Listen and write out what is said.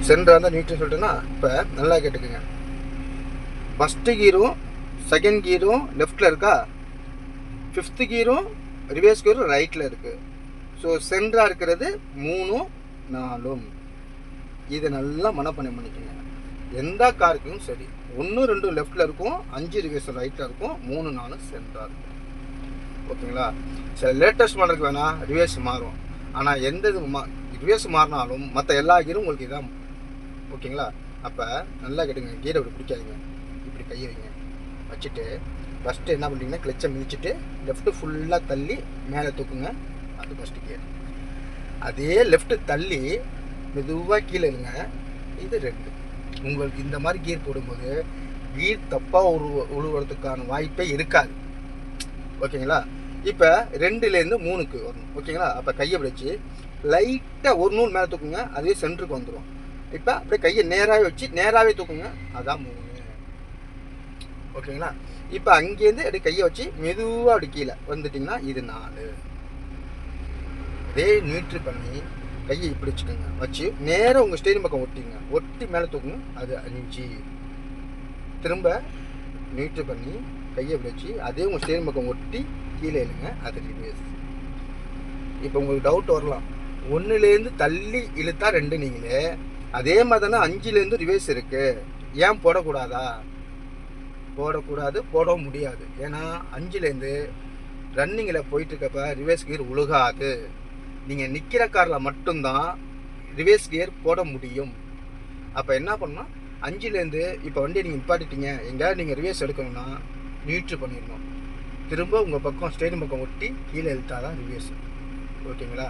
சென்டராக இருந்தால் நியூட்ரல் சொல்லிட்டேன்னா, இப்போ நல்லா கேட்டுக்குங்க. ஃபஸ்ட்டு கீரும் செகண்ட் கீரும் லெஃப்டில் இருக்கா, ஃபிஃப்த்து கீரும் ரிவர்ஸ் கீரும் ரைட்டில் இருக்குது. ஸோ சென்டராக இருக்கிறது 3 4. இதை நல்லா மனப்பாடம் பண்ணிக்கோங்க. எந்த காருக்கும் சரி 1 2 லெஃப்டில் இருக்கும், 5 ரிவர்ஸ் ரைட்டில் இருக்கும், 3 4 சென்டராக இருக்கும். ஓகேங்களா? சில லேட்டஸ்ட் மாடலுக்கு வேணால் ரிவர்ஸ் மாறும். ஆனால் எந்த இது ரிவர்ஸ் மாறினாலும் மற்ற எல்லா கீரும் உங்களுக்கு இதான். ஓகேங்களா? அப்போ நல்லா கேட்டுங்க. கீரை இப்படி பிடிக்காதுங்க. இப்படி கையை வைங்க. வச்சுட்டு ஃபஸ்ட்டு என்ன பண்ணுறீங்கன்னா, கிளச்சை மிதிச்சுட்டு லெஃப்ட்டு ஃபுல்லாக தள்ளி மேலே தூக்குங்க. அது ஃபஸ்ட்டு கியர். அதே லெஃப்ட்டு தள்ளி மெதுவாக கீழே இருங்க. இது 2. உங்களுக்கு இந்த மாதிரி கீர் போடும்போது கீர் தப்பாக உழுவுறதுக்கான வாய்ப்பே இருக்காது. ஓகேங்களா? இப்போ 2லேருந்து 3க்கு வரணும். ஓகேங்களா? அப்போ கையை பிடிச்சி லைட்டாக ஒரு நூல் மேலே தூக்குங்க. அதுவே சென்டருக்கு வந்துடும். இப்போ அப்படியே கையை நேராகவே வச்சு நேராகவே தூக்குங்க. அதான் 3. ஓகேங்களா? இப்போ அங்கேருந்து அப்படியே கையை வச்சு மெதுவாக அப்படி கீழே வந்துட்டிங்கன்னா இது 4. அதே நியூட்ரல் பண்ணி கையை இப்படி வச்சுக்கோங்க. வச்சு நேராக உங்கள் ஸ்டேரிங் பக்கம் ஒட்டிங்க. ஒட்டி மேலே தூக்குங்க. அது 5. திரும்ப நியூட்ரல் பண்ணி கையை இப்படி வச்சு அதே உங்கள் ஸ்டேரிங் பக்கம் ஒட்டி கீழே இழுங்க. அது ரிவர்ஸ். இப்போ உங்களுக்கு டவுட் வரலாம், 1லேருந்து தள்ளி இழுத்தா 2 நீங்களே, அதே மாதிரி தானே 5லேருந்து ரிவர்ஸ் இருக்குது, ஏன் போடக்கூடாதா? போடக்கூடாது, போடவும் முடியாது. ஏன்னா 5லேருந்து ரன்னிங்கில் போயிட்டுருக்கப்ப ரிவர்ஸ் கியர் உழுகாது. நீங்கள் நிற்கிற காரில் மட்டும்தான் ரிவர்ஸ் கியர் போட முடியும். அப்போ என்ன பண்ணணும், 5லேருந்து இப்போ வண்டியை நீங்கள் நிப்பாட்டிட்டீங்க, எங்கேயாவது நீங்கள் ரிவர்ஸ் எடுக்கணும்னா நியூட்ரல் பண்ணிடணும். திரும்ப உங்கள் பக்கம் ஸ்டேரிங் பக்கம் ஒட்டி கீழே இழுத்தாதான் ரிவர்ஸ். ஓகேங்களா?